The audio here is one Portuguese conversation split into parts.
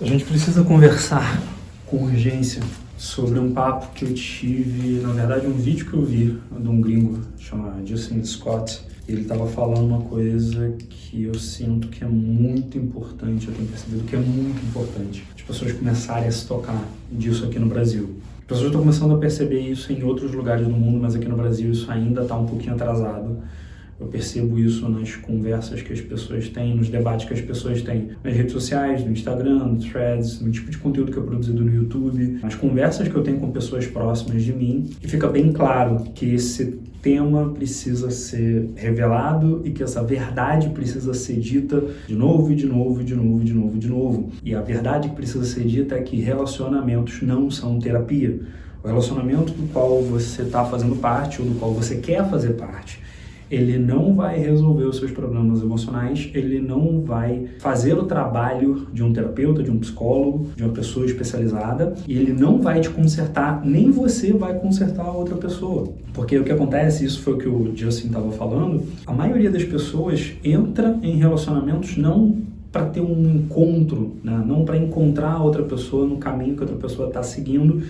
A gente precisa conversar com urgência sobre um papo que eu tive, na verdade um vídeo que eu vi de um gringo chamado Justin Scott. Ele estava falando uma coisa que eu sinto que é muito importante, eu tenho percebido que é muito importante as pessoas começarem a se tocar disso aqui no Brasil. As pessoas estão começando a perceber isso em outros lugares do mundo, mas aqui no Brasil isso ainda está um pouquinho atrasado. Eu percebo isso nas conversas que as pessoas têm, nos debates que as pessoas têm nas redes sociais, no Instagram, no Threads, no tipo de conteúdo que é produzido no YouTube, nas conversas que eu tenho com pessoas próximas de mim, e fica bem claro que esse tema precisa ser revelado e que essa verdade precisa ser dita de novo, de novo, de novo, de novo, de novo. E a verdade que precisa ser dita é que relacionamentos não são terapia. O relacionamento do qual você está fazendo parte ou do qual você quer fazer parte, ele não vai resolver os seus problemas emocionais, ele não vai fazer o trabalho de um terapeuta, de um psicólogo, de uma pessoa especializada, e ele não vai te consertar, nem você vai consertar a outra pessoa. Porque o que acontece, isso foi o que o Justin estava falando, a maioria das pessoas entra em relacionamentos não para ter um encontro, né? Não para encontrar a outra pessoa no caminho que a outra pessoa está seguindo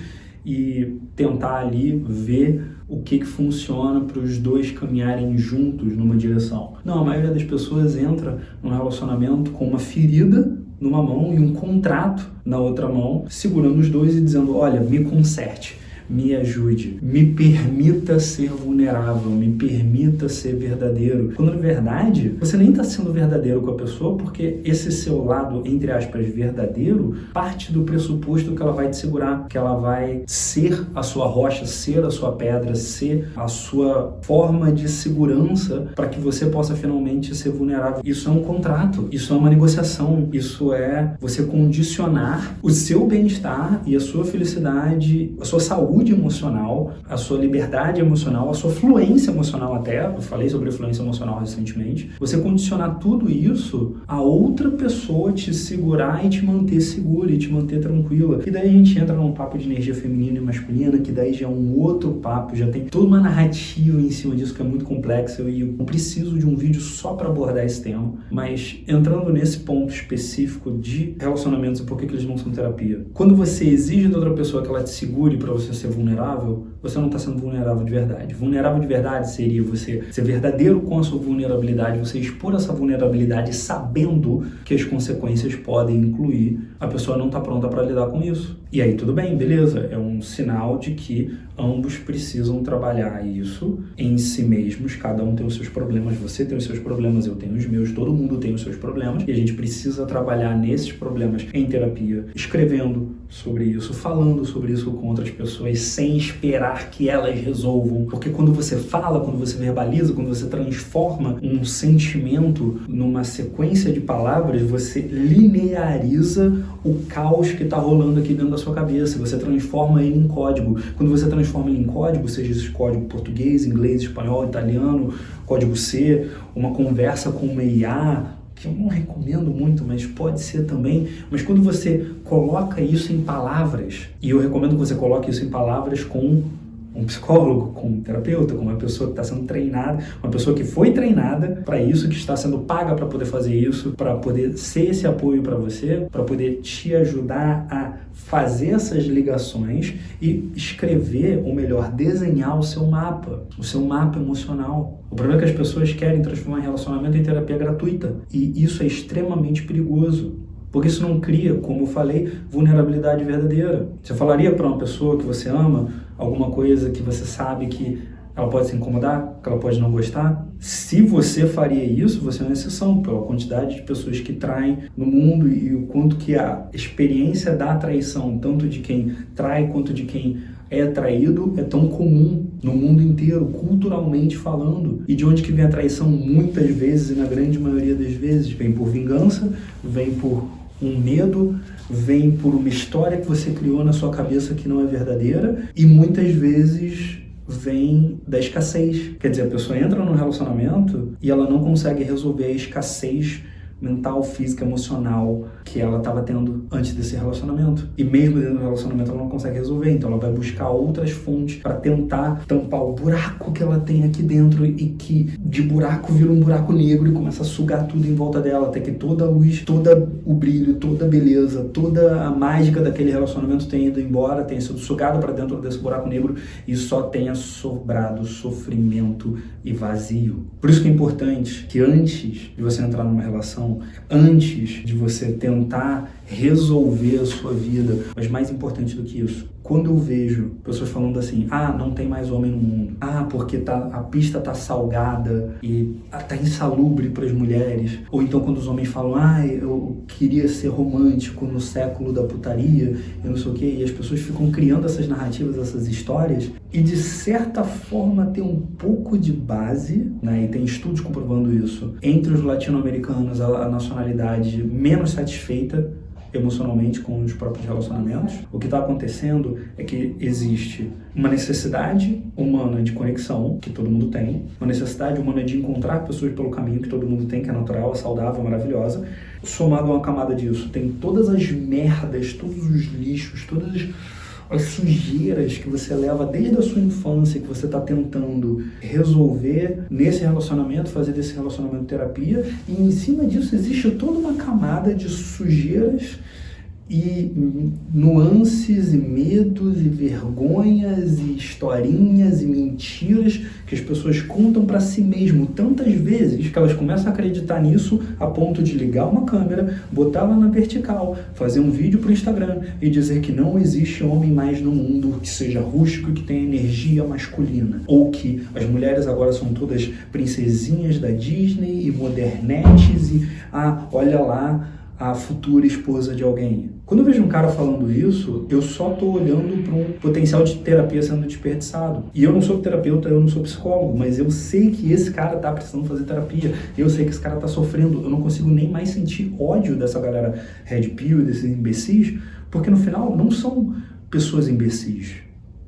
e tentar ali ver o que funciona para os dois caminharem juntos numa direção. Não, a maioria das pessoas entra num relacionamento com uma ferida numa mão e um contrato na outra mão, segurando os dois e dizendo, olha, me conserte, me ajude, me permita ser vulnerável, me permita ser verdadeiro. Quando na verdade, você nem está sendo verdadeiro com a pessoa, porque esse seu lado, entre aspas, verdadeiro, parte do pressuposto que ela vai te segurar, que ela vai ser a sua rocha, ser a sua pedra, ser a sua forma de segurança para que você possa finalmente ser vulnerável. Isso é um contrato, isso é uma negociação, isso é você condicionar o seu bem-estar e a sua felicidade, a sua saúde emocional, a sua liberdade emocional, a sua fluência emocional até, eu falei sobre fluência emocional recentemente, você condicionar tudo isso a outra pessoa te segurar e te manter segura e te manter tranquila. E daí a gente entra num papo de energia feminina e masculina, que daí já é um outro papo, já tem toda uma narrativa em cima disso que é muito complexa e eu preciso de um vídeo só para abordar esse tema, mas entrando nesse ponto específico de relacionamentos e por que eles não são terapia. Quando você exige da outra pessoa que ela te segure para você ser vulnerável, você não está sendo vulnerável de verdade. Vulnerável de verdade seria você ser verdadeiro com a sua vulnerabilidade, você expor essa vulnerabilidade sabendo que as consequências podem incluir. A pessoa não está pronta para lidar com isso. E aí tudo bem, beleza. É um sinal de que ambos precisam trabalhar isso em si mesmos. Cada um tem os seus problemas, você tem os seus problemas, eu tenho os meus, todo mundo tem os seus problemas. E a gente precisa trabalhar nesses problemas em terapia, escrevendo sobre isso, falando sobre isso com outras pessoas, sem esperar que elas resolvam. Porque quando você fala, quando você verbaliza, quando você transforma um sentimento numa sequência de palavras, você lineariza o caos que está rolando aqui dentro da sua cabeça. Você transforma ele em código. Quando você transforma ele em código, seja esse código português, inglês, espanhol, italiano, código C, uma conversa com uma IA, que eu não recomendo muito, mas pode ser também. Mas quando você coloca isso em palavras, e eu recomendo que você coloque isso em palavras com um psicólogo, com um terapeuta, com uma pessoa que está sendo treinada, uma pessoa que foi treinada para isso, que está sendo paga para poder fazer isso, para poder ser esse apoio para você, para poder te ajudar a fazer essas ligações e escrever, ou melhor, desenhar o seu mapa emocional. O problema é que as pessoas querem transformar relacionamento em terapia gratuita e isso é extremamente perigoso. Porque isso não cria, como eu falei, vulnerabilidade verdadeira. Você falaria para uma pessoa que você ama alguma coisa que você sabe que ela pode se incomodar, que ela pode não gostar? Se você faria isso, você é uma exceção, pela quantidade de pessoas que traem no mundo e o quanto que a experiência da traição, tanto de quem trai quanto de quem é traído, é tão comum no mundo inteiro, culturalmente falando. E de onde que vem a traição? Muitas vezes, e na grande maioria das vezes, vem por vingança, vem por um medo, vem por uma história que você criou na sua cabeça que não é verdadeira e muitas vezes vem da escassez. Quer dizer, a pessoa entra num relacionamento e ela não consegue resolver a escassez mental, física, emocional que ela estava tendo antes desse relacionamento. E mesmo dentro do relacionamento ela não consegue resolver, então ela vai buscar outras fontes para tentar tampar o buraco que ela tem aqui dentro e que de buraco vira um buraco negro e começa a sugar tudo em volta dela, até que toda a luz, todo o brilho, toda a beleza, toda a mágica daquele relacionamento tenha ido embora, tenha sido sugado para dentro desse buraco negro e só tenha sobrado sofrimento e vazio. Por isso que é importante que antes de você entrar numa relação, antes de você tentar resolver a sua vida, mas mais importante do que isso, quando eu vejo pessoas falando assim, não tem mais homem no mundo, porque a pista tá salgada e tá insalubre para as mulheres, ou então quando os homens falam, eu queria ser romântico no século da putaria, eu não sei o quê, e as pessoas ficam criando essas narrativas, essas histórias, e de certa forma tem um pouco de base, né, e tem estudos comprovando isso, entre os latino-americanos, a nacionalidade menos satisfeita emocionalmente com os próprios relacionamentos. O que está acontecendo é que existe uma necessidade humana de conexão, que todo mundo tem, uma necessidade humana de encontrar pessoas pelo caminho, que todo mundo tem, que é natural, é saudável, é maravilhosa. Somado a uma camada disso, tem todas as merdas, todos os lixos, todas as sujeiras que você leva desde a sua infância, que você está tentando resolver nesse relacionamento, fazer desse relacionamento terapia, e em cima disso existe toda uma camada de sujeiras e nuances e medos e vergonhas e historinhas e mentiras que as pessoas contam para si mesmo tantas vezes que elas começam a acreditar nisso a ponto de ligar uma câmera, botar ela na vertical, fazer um vídeo para o Instagram e dizer que não existe homem mais no mundo que seja rústico e que tenha energia masculina, ou que as mulheres agora são todas princesinhas da Disney e modernetes e olha lá a futura esposa de alguém. Quando eu vejo um cara falando isso, eu só tô olhando para um potencial de terapia sendo desperdiçado. E eu não sou terapeuta, eu não sou psicólogo, mas eu sei que esse cara tá precisando fazer terapia. Eu sei que esse cara tá sofrendo. Eu não consigo nem mais sentir ódio dessa galera red pill, desses imbecis, porque no final não são pessoas imbecis.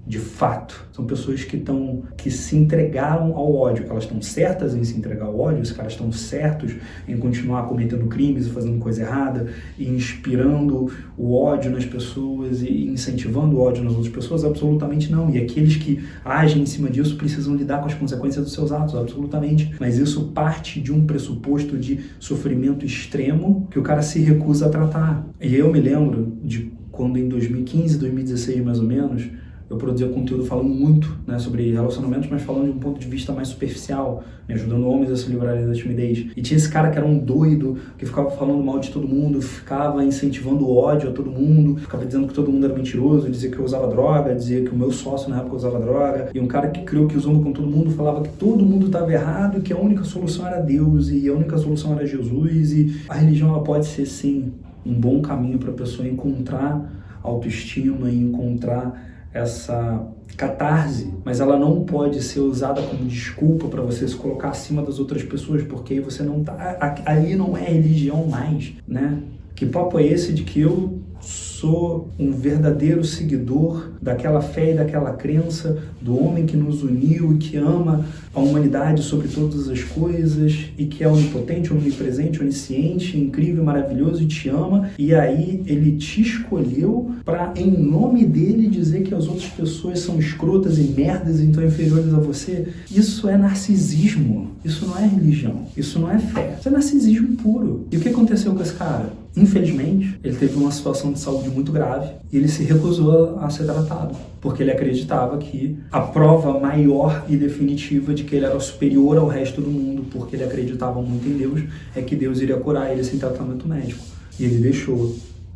De fato, são pessoas que se entregaram ao ódio. Elas estão certas em se entregar ao ódio, os caras estão certos em continuar cometendo crimes e fazendo coisa errada, e inspirando o ódio nas pessoas e incentivando o ódio nas outras pessoas? Absolutamente não. E aqueles que agem em cima disso precisam lidar com as consequências dos seus atos, absolutamente. Mas isso parte de um pressuposto de sofrimento extremo que o cara se recusa a tratar. E eu me lembro de quando em 2015, 2016 mais ou menos, eu produzia conteúdo falando muito, né, sobre relacionamentos, mas falando de um ponto de vista mais superficial, né, ajudando homens a se livrarem da timidez. E tinha esse cara que era um doido, que ficava falando mal de todo mundo, ficava incentivando o ódio a todo mundo, ficava dizendo que todo mundo era mentiroso, dizia que eu usava droga, dizia que o meu sócio na época usava droga. E um cara que criou que usou com todo mundo, falava que todo mundo estava errado, que a única solução era Deus e a única solução era Jesus. E a religião, ela pode ser, sim, um bom caminho para a pessoa encontrar autoestima e encontrar essa catarse, mas ela não pode ser usada como desculpa para você se colocar acima das outras pessoas, porque aí você não tá, ali não é religião mais, né? Que papo é esse de que eu sou um verdadeiro seguidor daquela fé e daquela crença do homem que nos uniu e que ama a humanidade sobre todas as coisas e que é onipotente, onipresente, onisciente, incrível, maravilhoso e te ama, e aí ele te escolheu para, em nome dele, dizer que as outras pessoas são escrotas e merdas e então inferiores a você? Isso é narcisismo, isso não é religião, isso não é fé, isso é narcisismo puro. E o que aconteceu com esse cara? Infelizmente, ele teve uma situação de saúde muito grave e ele se recusou a ser tratado, porque ele acreditava que a prova maior e definitiva de que ele era superior ao resto do mundo, porque ele acreditava muito em Deus, é que Deus iria curar ele sem tratamento médico. E ele deixou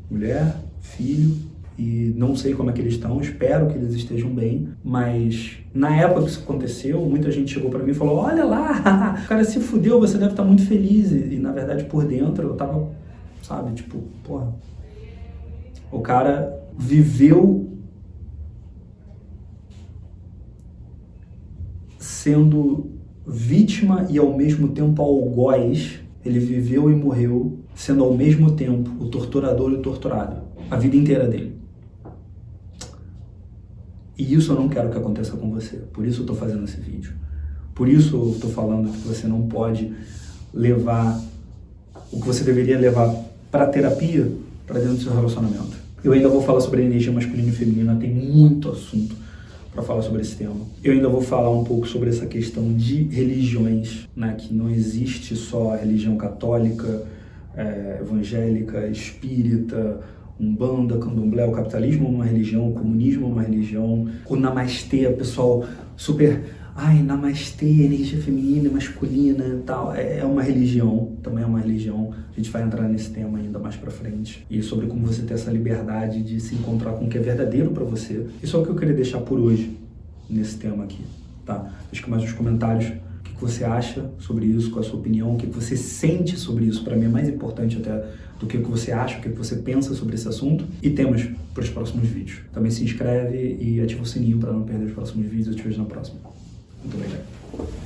mulher, filho, e não sei como é que eles estão, espero que eles estejam bem, mas na época que isso aconteceu, muita gente chegou pra mim e falou: olha lá, o cara se fudeu, você deve estar muito feliz. E na verdade por dentro eu tava, sabe, tipo, porra, o cara viveu sendo vítima e ao mesmo tempo algoz. Ele viveu e morreu sendo ao mesmo tempo o torturador e o torturado, a vida inteira dele. E isso eu não quero que aconteça com você, por isso eu tô fazendo esse vídeo. Por isso eu tô falando que você não pode levar o que você deveria levar para terapia para dentro do seu relacionamento. Eu ainda vou falar sobre a energia masculina e feminina, tem muito assunto para falar sobre esse tema. Eu ainda vou falar um pouco sobre essa questão de religiões, né? Que não existe só a religião católica, evangélica, espírita, umbanda, candomblé, o capitalismo é uma religião, o comunismo é uma religião, o namastê, o pessoal super... namastê, energia feminina, masculina e tal, é uma religião, também é uma religião. A gente vai entrar nesse tema ainda mais pra frente. E sobre como você ter essa liberdade de se encontrar com o que é verdadeiro pra você. Isso é o que eu queria deixar por hoje, nesse tema aqui, tá? Acho que mais nos comentários, o que você acha sobre isso, qual é a sua opinião, o que você sente sobre isso. Pra mim é mais importante até do que o que você acha, o que você pensa sobre esse assunto. E temas para os próximos vídeos. Também se inscreve e ativa o sininho para não perder os próximos vídeos. Eu te vejo na próxima. Muito obrigado.